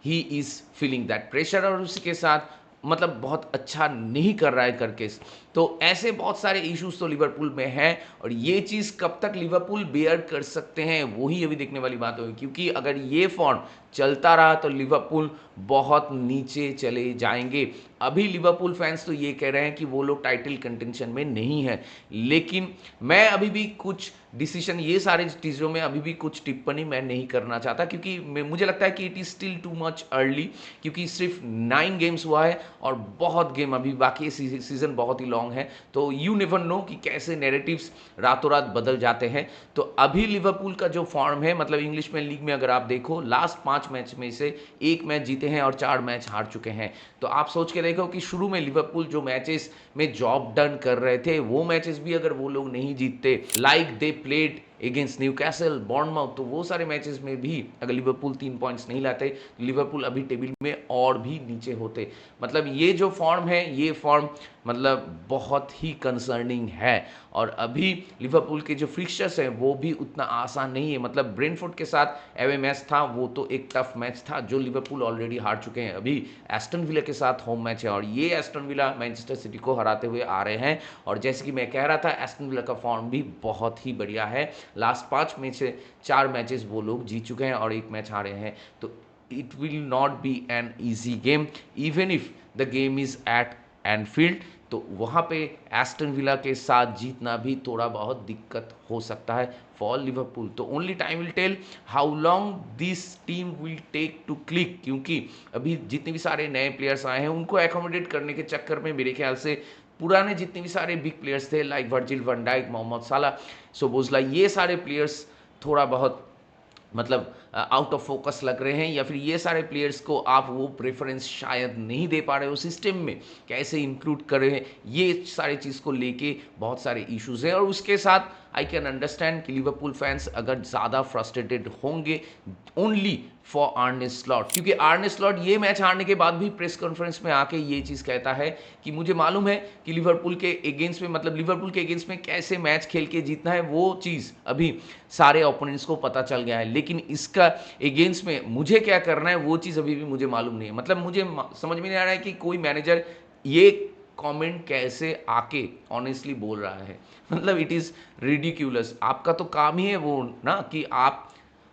he is feeling that pressure, और उसी के साथ मतलब बहुत अच्छा नहीं कर रहा है कर्किस। तो ऐसे बहुत सारे इश्यूज तो लिवरपूल में हैं, और ये चीज़ कब तक लिवरपूल बेयर कर सकते हैं वही अभी देखने वाली बात होगी, क्योंकि अगर ये फॉर्म चलता रहा तो लिवरपूल बहुत नीचे चले जाएंगे। अभी लिवरपूल फैंस तो ये कह रहे हैं कि वो लोग टाइटल कंटेंशन में नहीं है, लेकिन मैं अभी भी कुछ डिसीजन, ये सारे चीज़ों में अभी भी कुछ टिप्पणी मैं नहीं करना चाहता, क्योंकि मुझे लगता है कि it is still too much early, क्योंकि सिर्फ 9 गेम्स हुआ है और बहुत गेम अभी बाकी है, सीजन बहुत ही लॉन्ग है। तो यू नेवर नो कि कैसे नैरेटिव्स रातों रात बदल जाते हैं। तो अभी लिवरपूल का जो फॉर्म है, मतलब इंग्लिश में लीग में अगर आप देखो, लास्ट 5 मैच में से 1 मैच जीते हैं और 4 मैच हार चुके हैं। तो आप सोच के देखो कि शुरू में लिवरपूल जो मैचेस में जॉब डन कर रहे थे, वो मैचेस भी अगर वो लोग नहीं जीतते, like they played against Newcastle, Bournemouth, तो वो सारे मैचेस में भी अगर लिवरपूल 3 पॉइंट्स नहीं लाते, लिवरपूल अभी टेबल में और भी नीचे होते। मतलब ये जो फॉर्म है, ये फॉर्म मतलब बहुत ही कंसर्निंग है। और अभी लिवरपूल के जो फिक्सचर्स हैं वो भी उतना आसान नहीं है। मतलब ब्रेंटफोर्ड के साथ एवे मैच था, वो तो एक टफ मैच था जो लिवरपूल ऑलरेडी हार चुके हैं। अभी एस्टन विला के साथ होम मैच है, और ये एस्टन विला मैनचेस्टर सिटी को हराते हुए आ रहे हैं। और जैसे कि मैं कह रहा था, एस्टन विला का फॉर्म भी बहुत ही बढ़िया है। लास्ट 5 में से 4 मैचेस वो लोग जीत चुके हैं और 1 मैच हारे हैं। तो it will not be an easy game, even if the game is at Anfield. तो वहाँ पे एस्टन विला के साथ जीतना भी थोड़ा बहुत दिक्कत हो सकता है फॉर लिवरपूल। तो only time will tell how long this team will take to click, क्योंकि अभी जितने भी सारे नए प्लेयर्स आए हैं उनको एकोमोडेट करने के चक्कर में मेरे ख्याल से पुराने जितने भी सारे बिग प्लेयर्स थे, like Virgil van Dijk, Mohamed Salah, Szoboszlai, ये सारे प्लेयर्स थोड़ा बहुत मतलब आउट ऑफ फोकस लग रहे हैं, या फिर ये सारे प्लेयर्स को आप वो प्रेफरेंस शायद नहीं दे पा रहे हो सिस्टम में, कैसे इंक्लूड करें, ये सारी चीज़ को लेके बहुत सारे इश्यूज हैं। और उसके साथ आई कैन अंडरस्टैंड कि लिवरपूल फैंस अगर ज़्यादा फ्रस्ट्रेटेड होंगे ओनली फॉर आर्ने स्लॉट, क्योंकि आर्ने स्लॉट ये मैच हारने के बाद भी प्रेस कॉन्फ्रेंस में आके ये चीज़ कहता है कि मुझे मालूम है कि लिवरपूल के अगेंस्ट में, मतलब लिवरपूल के अगेंस्ट में कैसे मैच खेल के जीतना है, वो चीज़ अभी सारे ओपोनेंट्स को पता चल गया है, लेकिन इसका अगेंस्ट में मुझे क्या करना है वो चीज़ अभी भी मुझे मालूम नहीं है। मतलब मुझे समझ में नहीं आ रहा है कि कोई मैनेजर ये कमेंट कैसे आके ऑनेस्टली बोल रहा है। मतलब इट इज़ रिडिक्यूलस। आपका तो काम ही है वो ना कि आप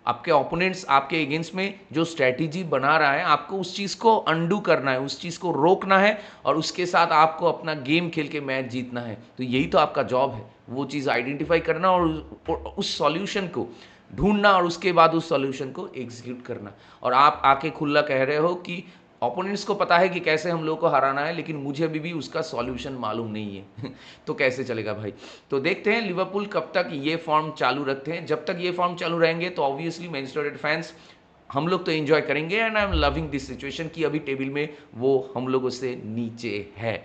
आपके ओपोनेंट्स आपके अगेंस्ट में जो स्ट्रैटेजी बना रहा है, आपको उस चीज़ को अंडू करना है, उस चीज़ को रोकना है, और उसके साथ आपको अपना गेम खेल के मैच जीतना है। तो यही तो आपका जॉब है, वो चीज़ आइडेंटिफाई करना और उस सॉल्यूशन को ढूंढना, और उसके बाद उस सॉल्यूशन को एग्जीक्यूट करना। और आप आके खुला कह रहे हो कि ओपोनेंट्स को पता है कि कैसे हम लोग को हराना है, लेकिन मुझे अभी भी उसका सॉल्यूशन मालूम नहीं है। तो कैसे चलेगा भाई। तो देखते हैं लिवरपूल कब तक ये फॉर्म चालू रखते हैं। जब तक ये फॉर्म चालू रहेंगे तो ऑब्वियसली मैनचेस्टर यूनाइटेड फैंस हम लोग तो एंजॉय करेंगे, and I am loving this situation कि अभी टेबल में वो हम लोगों से नीचे है।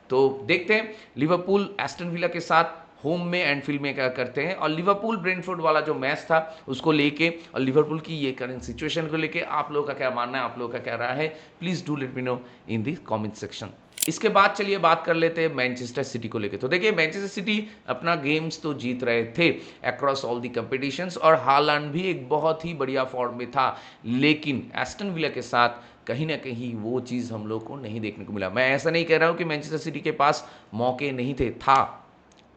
तो देखते हैं लिवरपूल एस्टन विला के साथ होम में एंडफील्ड में क्या करते हैं, और लिवरपूल ब्रेंटफोर्ड वाला जो मैच था उसको लेके और लिवरपूल की ये करंट सिचुएशन को लेके आप लोगों का क्या मानना है, आप लोगों का क्या राय है, please do let me know in the comment section. इसके बाद चलिए बात कर लेते हैं मैनचेस्टर सिटी को लेकर। तो देखिए मैनचेस्टर सिटी अपना गेम्स तो जीत रहे थे अक्रॉस ऑल दी कंपटीशंस और हालांड भी एक बहुत ही बढ़िया फॉर्म में था, लेकिन एस्टन विला के साथ कहीं ना कहीं वो चीज़ हम लोग को नहीं देखने को मिला। मैं ऐसा नहीं कह रहा हूँ कि मैनचेस्टर सिटी के पास मौके नहीं थे, था,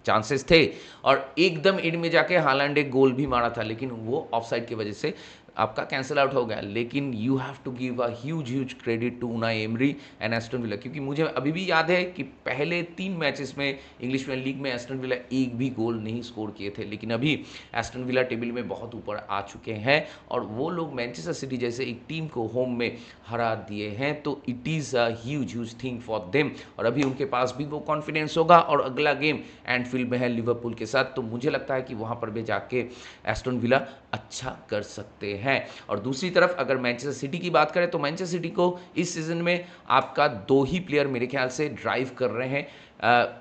चांसेस थे और एकदम एंड में जाके हालांड एक गोल भी मारा था, लेकिन वो ऑफसाइड की वजह से आपका कैंसिल आउट हो गया। लेकिन you have to give a huge credit to Unai Emery and Aston Villa, क्योंकि मुझे अभी भी याद है कि पहले 3 मैचेस में इंग्लिश प्रीमियर लीग में एस्टन विला एक भी गोल नहीं स्कोर किए थे, लेकिन अभी एस्टन विला टेबल में बहुत ऊपर आ चुके हैं और वो लोग मैनचेस्टर सिटी जैसे एक टीम को होम में हरा दिए हैं। तो it is a huge thing for them और अभी उनके पास भी वो कॉन्फिडेंस होगा और अगला गेम एंडफील्ड में है लिवरपूल के साथ, तो मुझे लगता है कि वहाँ पर भी जाके एस्टन विला अच्छा कर सकते हैं। और दूसरी तरफ अगर मैनचेस्टर सिटी की बात करें तो मैनचेस्टर सिटी को इस सीजन में आपका 2 ही प्लेयर मेरे ख्याल से ड्राइव कर रहे हैं,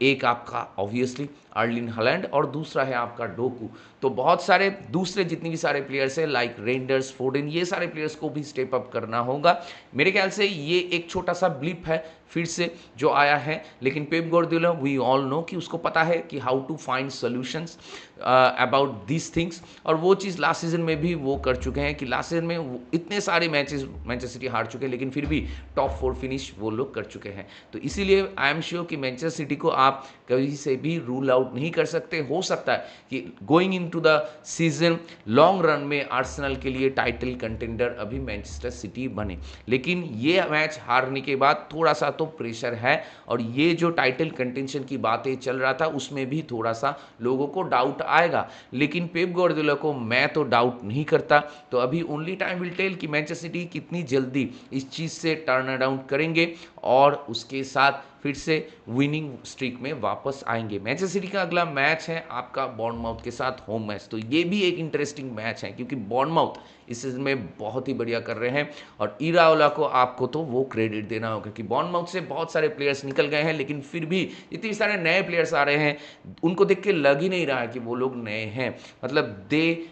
एक आपका ऑब्वियसली अर्लिंग हालैंड और दूसरा है आपका डोकू। तो बहुत सारे दूसरे जितने भी सारे प्लेयर्स हैं लाइक रेंडर्स, फोर्डन, ये सारे प्लेयर्स को भी स्टेप अप करना होगा। मेरे ख्याल से ये एक छोटा सा ब्लिप है फिर से जो आया है, लेकिन Pep Guardiola we all know कि उसको पता है कि how to find solutions about this things, और वो चीज़ लास्ट सीजन में भी वो कर चुके हैं कि लास्ट सीजन में इतने सारे मैचेस मैनचेस्टर सिटी हार चुके हैं, लेकिन फिर भी टॉप 4 फिनिश वो लोग कर चुके हैं। तो इसीलिए आई एम श्योर कि मैनचेस्टर सिटी को आप कभी से भी रूल आउट नहीं कर सकते। हो सकता है कि going into the season long run में आर्सेनल के लिए टाइटल कंटेंडर अभी मैनचेस्टर सिटी बने, लेकिन ये मैच हारने के बाद थोड़ा सा तो प्रेशर है और ये जो टाइटल कंटेंशन की बातें चल रहा था उसमें भी थोड़ा सा लोगों को डाउट आएगा, लेकिन पेप गार्डियोला को मैं तो डाउट नहीं करता। तो अभी ओनली टाइम विल टेल कि मैनचेस्टर सिटी कितनी जल्दी इस चीज़ से टर्न अराउंड करेंगे और उसके साथ फिर से विनिंग स्ट्रीक में वापस आएंगे। मैनचेस्टर सिटी का अगला मैच है आपका बॉर्नमाउथ के साथ होम मैच, तो ये भी एक इंटरेस्टिंग मैच है क्योंकि बॉर्नमाउथ इस सीजन में बहुत ही बढ़िया कर रहे हैं और इराओला को आपको तो वो क्रेडिट देना होगा क्योंकि बॉर्नमाउथ से बहुत सारे प्लेयर्स निकल गए हैं, लेकिन फिर भी इतने सारे नए प्लेयर्स आ रहे हैं, उनको देख के लग ही नहीं रहा है कि वो लोग नए हैं। मतलब they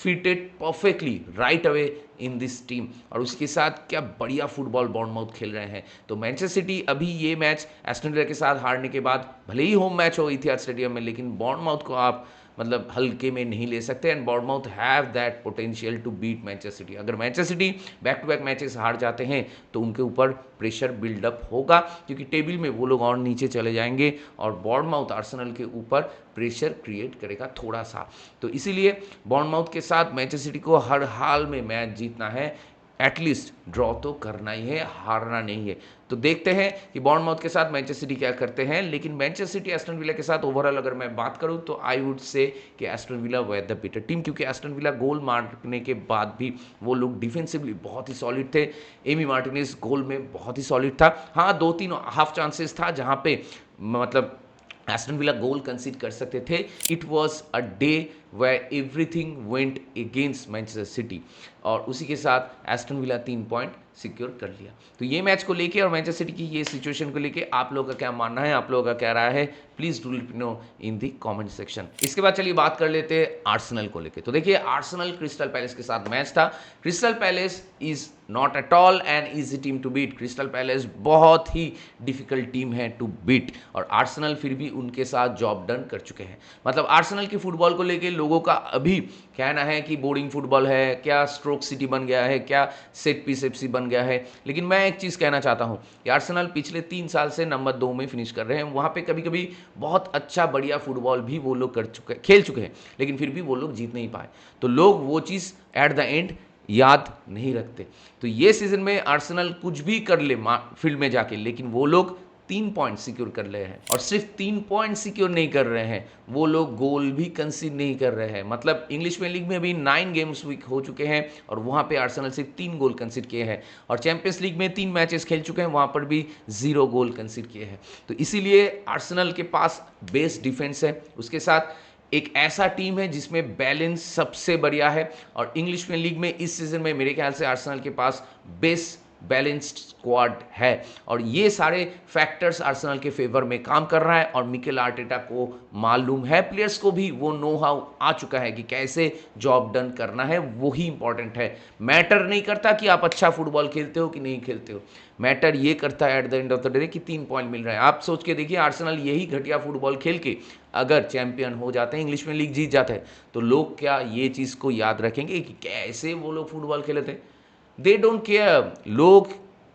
fitted perfectly right away in this team और उसके साथ क्या बढ़िया फुटबॉल बॉर्नमाउथ खेल रहे हैं। तो मैनचेस्टर सिटी अभी ये मैच एस्टन विला के साथ हारने के बाद भले ही होम मैच हो इतिहाद स्टेडियम में, लेकिन बॉर्नमाउथ को आप मतलब हल्के में नहीं ले सकते and Bournemouth have that potential to beat Manchester City. अगर Manchester City back to back matches हार जाते हैं तो उनके ऊपर प्रेशर बिल्डअप होगा क्योंकि टेबल में वो लोग और नीचे चले जाएंगे और बॉर्नमाउथ आर्सेनल के ऊपर प्रेशर क्रिएट करेगा थोड़ा सा। तो इसीलिए बॉर्नमाउथ के साथ मैनचेस्टर सिटी को हर हाल में मैच जीतना है, एटलीस्ट ड्रॉ तो करना ही है, हारना नहीं है। तो देखते हैं कि बॉर्नमाउथ के साथ मैनचेस्टर सिटी क्या करते हैं, लेकिन मैनचेस्टर सिटी एस्टन विला के साथ ओवरऑल अगर मैं बात करूं तो आई वुड से कि Aston villa were the better team क्योंकि एस्टन विला गोल मारने के बाद भी वो लोग डिफेंसिवली बहुत ही सॉलिड थे। एमी मार्टिनेज गोल में बहुत ही सॉलिड था, हाँ 2-3 हाफ चांसेस था जहां पे मतलब एस्टन विला गोल कंसीड कर सकते थे। It was a day where everything went against Manchester City और उसी के साथ एस्टन विला 3 पॉइंट सिक्योर कर लिया। तो ये मैच को लेके और मैनचेस्टर सिटी की ये सिचुएशन को लेके आप लोगों का क्या मानना है, आप लोगों का क्या राय है, please do let me know in the comment section. इसके बाद चलिए बात कर लेते हैं आर्सेनल को लेके। तो देखिए आर्सेनल क्रिस्टल पैलेस के साथ मैच था। Crystal Palace is not at all an easy team to beat. Crystal Palace बहुत ही डिफिकल्ट टीम है टू बीट और आर्सेनल फिर भी उनके साथ जॉब डन कर चुके हैं। मतलब आर्सेनल की फुटबॉल को लेके लोगों का अभी कहना है कि बोरिंग फुटबॉल है, क्या स्ट्रोक सिटी बन गया है, क्या सेट पीस एफसी बन गया है, लेकिन मैं एक चीज़ कहना चाहता हूँ कि आर्सेनल पिछले 3 साल से नंबर 2 में फिनिश कर रहे हैं। वहाँ पे कभी कभी बहुत अच्छा बढ़िया फुटबॉल भी वो लोग खेल चुके हैं, लेकिन फिर भी वो लोग जीत नहीं पाए। तो लोग वो चीज़ एट द एंड याद नहीं रखते। तो ये सीजन में आर्सेनल कुछ भी कर ले फील्ड में जाके, लेकिन वो लोग 3 पॉइंट सिक्योर कर रहे हैं और सिर्फ 3 पॉइंट सिक्योर नहीं कर रहे हैं, वो लोग गोल भी कंसीड नहीं कर रहे हैं। मतलब इंग्लिश प्रीमियर लीग में अभी 9 गेम्स वीक हो चुके हैं और वहाँ पे आर्सेनल सिर्फ 3 गोल कंसीड किए हैं और चैंपियंस लीग में 3 मैचेस खेल चुके हैं, वहाँ पर भी 0 गोल कंसीड किए हैं। तो इसीलिए आर्सेनल के पास बेस्ट डिफेंस है, उसके साथ एक ऐसा टीम है जिसमें बैलेंस सबसे बढ़िया है और इंग्लिश प्रीमियर लीग में इस सीजन में मेरे ख्याल से आर्सेनल के पास बेस्ट बैलेंस्ड स्क्वाड है और ये सारे फैक्टर्स आर्सेनल के फेवर में काम कर रहा है और मिकेल आर्टेटा को मालूम है, प्लेयर्स को भी वो नो हाउ आ चुका है कि कैसे जॉब डन करना है, वही इंपॉर्टेंट है। मैटर नहीं करता कि आप अच्छा फुटबॉल खेलते हो कि नहीं खेलते हो, मैटर ये करता है eight the end of the day कि 3 पॉइंट मिल रहे हैं। आप सोच के देखिए, आर्सेनल यही घटिया फुटबॉल खेल के अगर चैंपियन हो जाते हैं, इंग्लिश में लीग जीत जाता है, तो लोग क्या ये चीज़ को याद रखेंगे कि कैसे वो लोग फुटबॉल खेले थे? दे डोंट केयर, लोग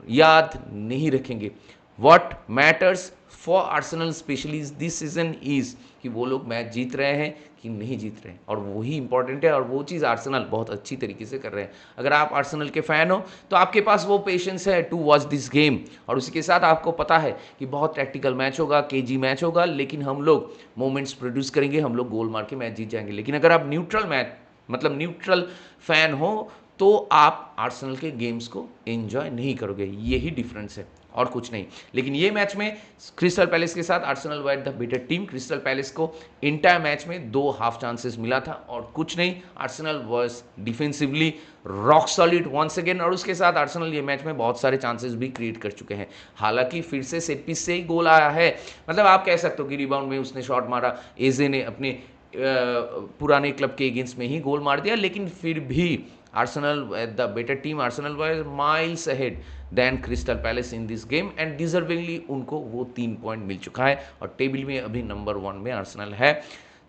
याद नहीं रखेंगे। What matters for Arsenal specially this season is कि वो लोग मैच जीत रहे हैं कि नहीं जीत रहे हैं, और वही इंपॉर्टेंट है और वो चीज़ आर्सेनल बहुत अच्छी तरीके से कर रहे हैं। अगर आप आर्सेनल के फैन हो तो आपके पास वो पेशेंस है टू वॉच दिस गेम, और उसी के साथ आपको पता है कि बहुत टैक्टिकल मैच होगा, केजी मैच होगा, लेकिन हम लोग मोमेंट्स प्रोड्यूस करेंगे, हम लोग गोल मार के मैच जीत जाएंगे। लेकिन अगर आप न्यूट्रल मैच मतलब न्यूट्रल फैन हो तो आप आर्सेनल के गेम्स को एंजॉय नहीं करोगे, यही डिफरेंस है और कुछ नहीं। लेकिन ये मैच में क्रिस्टल पैलेस के साथ Arsenal were the better team. Crystal Palace को इंटायर मैच में 2 हाफ चांसेस मिला था और कुछ नहीं, Arsenal was defensively rock solid once again, और उसके साथ आर्सेनल ये मैच में बहुत सारे चांसेस भी क्रिएट कर चुके हैं। हालांकि फिर से सेट पीस से ही गोल आया है, मतलब आप कह सकते हो कि रिबाउंड में उसने शॉट मारा, एजे ने अपने पुराने क्लब के अगेंस्ट में ही गोल मार दिया, लेकिन फिर भी Arsenal the better team, Arsenal was miles ahead than Crystal Palace in this game and deservingly उनको वो 3 पॉइंट मिल चुका है और टेबल में अभी नंबर 1 में आर्सेनल है।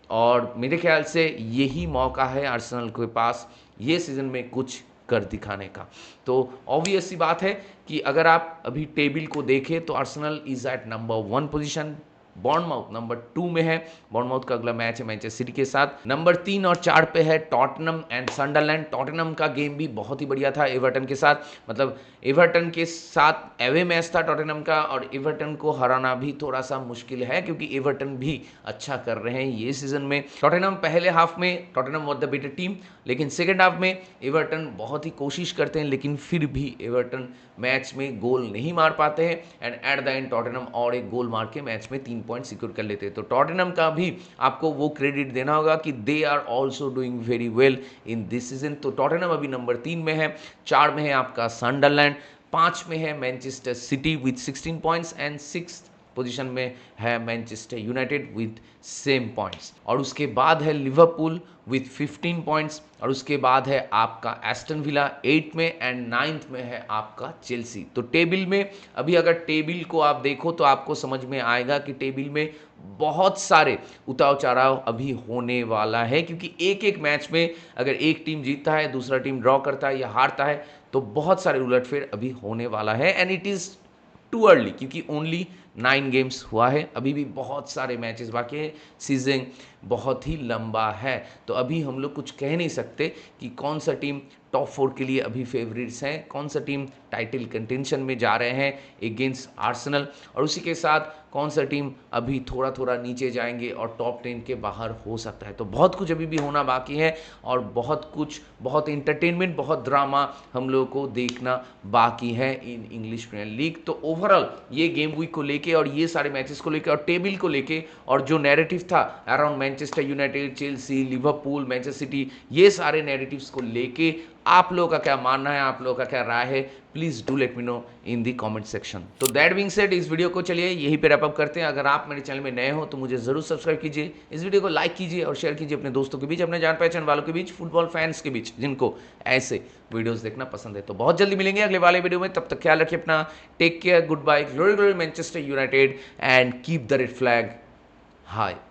और मेरे ख्याल से यही मौका है आर्सेनल के पास ये सीज़न में कुछ कर दिखाने का। तो ऑब्वियस सी बात है कि अगर आप अभी टेबल को देखें तो Arsenal is at number 1 position, Bournemouth number 2 में है। बॉर्नमाउथ का अगला मैच है मैनचेस्टर सिटी के साथ। नंबर 3 और 4 पे है टॉटनहम एंड सनडरलैंड। टॉटनहम का गेम भी बहुत ही बढ़िया था एवर्टन के साथ, मतलब एवर्टन के साथ एवे मैच था टॉटनहम का, और एवर्टन को हराना भी थोड़ा सा मुश्किल है क्योंकि एवर्टन भी अच्छा कर रहे हैं ये सीजन में। टॉटनहम पहले हाफ में Tottenham was the better team, लेकिन सेकेंड हाफ में एवर्टन बहुत ही कोशिश करते हैं, लेकिन फिर भी एवर्टन मैच में गोल नहीं मार पाते हैं and eight the and Tottenham और एक गोल मार के मैच में 3 पॉइंट सिक्योर कर लेते हैं। तो टॉटनहम का भी आपको वो क्रेडिट देना होगा कि they are also doing very well in this season. तो टॉटनहम अभी नंबर 3 में है, 4 में है आपका सनडरलैंड, 5 में है Manchester city with 16 points and 6th position में है Manchester United with same points, और उसके बाद है लिवरपूल विद 15 पॉइंट्स, और उसके बाद है आपका एस्टन विला 8 में एंड 9th में है आपका चेल्सी। तो टेबल में अभी अगर टेबल को आप देखो तो आपको समझ में आएगा कि टेबल में बहुत सारे उतार चढ़ाव अभी होने वाला है, क्योंकि एक एक मैच में अगर एक टीम जीतता है, दूसरा टीम ड्रॉ करता है या हारता है, तो बहुत सारे उलटफेर अभी होने वाला है and it is too early, क्योंकि ओनली 9 गेम्स हुआ है, अभी भी बहुत सारे मैचेस बाकी है, सीजन बहुत ही लंबा है। तो अभी हम लोग कुछ कह नहीं सकते कि कौन सा टीम टॉप 4 के लिए अभी फेवरेट्स हैं, कौन सा टीम टाइटल कंटेंशन में जा रहे हैं अगेंस्ट आर्सेनल, और उसी के साथ कौन सा टीम अभी थोड़ा थोड़ा नीचे जाएंगे और टॉप 10 के बाहर हो सकता है। तो बहुत कुछ अभी भी होना बाकी है और बहुत कुछ, बहुत इंटरटेनमेंट, बहुत ड्रामा हम लोगों को देखना बाकी है इन इंग्लिश प्रीमियर लीग। तो ओवरऑल ये गेम वीक को लेके और ये सारे मैचेस को लेके और टेबल को लेके और जो नैरेटिव था around Manchester United, Chelsea, Liverpool, Manchester city, ये सारे नैरेटिव्स को लेके आप लोगों का क्या मानना है, आप लोगों का क्या राय है, please do let me know in the comment section. तो दैट बीइंग सेड, इस वीडियो को चलिए यहीं पे रैप अप करते हैं। अगर आप मेरे चैनल में नए हो तो मुझे जरूर सब्सक्राइब कीजिए, इस वीडियो को लाइक कीजिए और शेयर कीजिए अपने दोस्तों के बीच, अपने जान पहचान वालों के बीच, फुटबॉल फैंस के बीच जिनको ऐसे वीडियोस देखना पसंद है। तो बहुत जल्दी मिलेंगे अगले वाले वीडियो में, तब तक ख्याल रखिए अपना, take care, goodbye, glory glory Manchester United and keep the red flag high.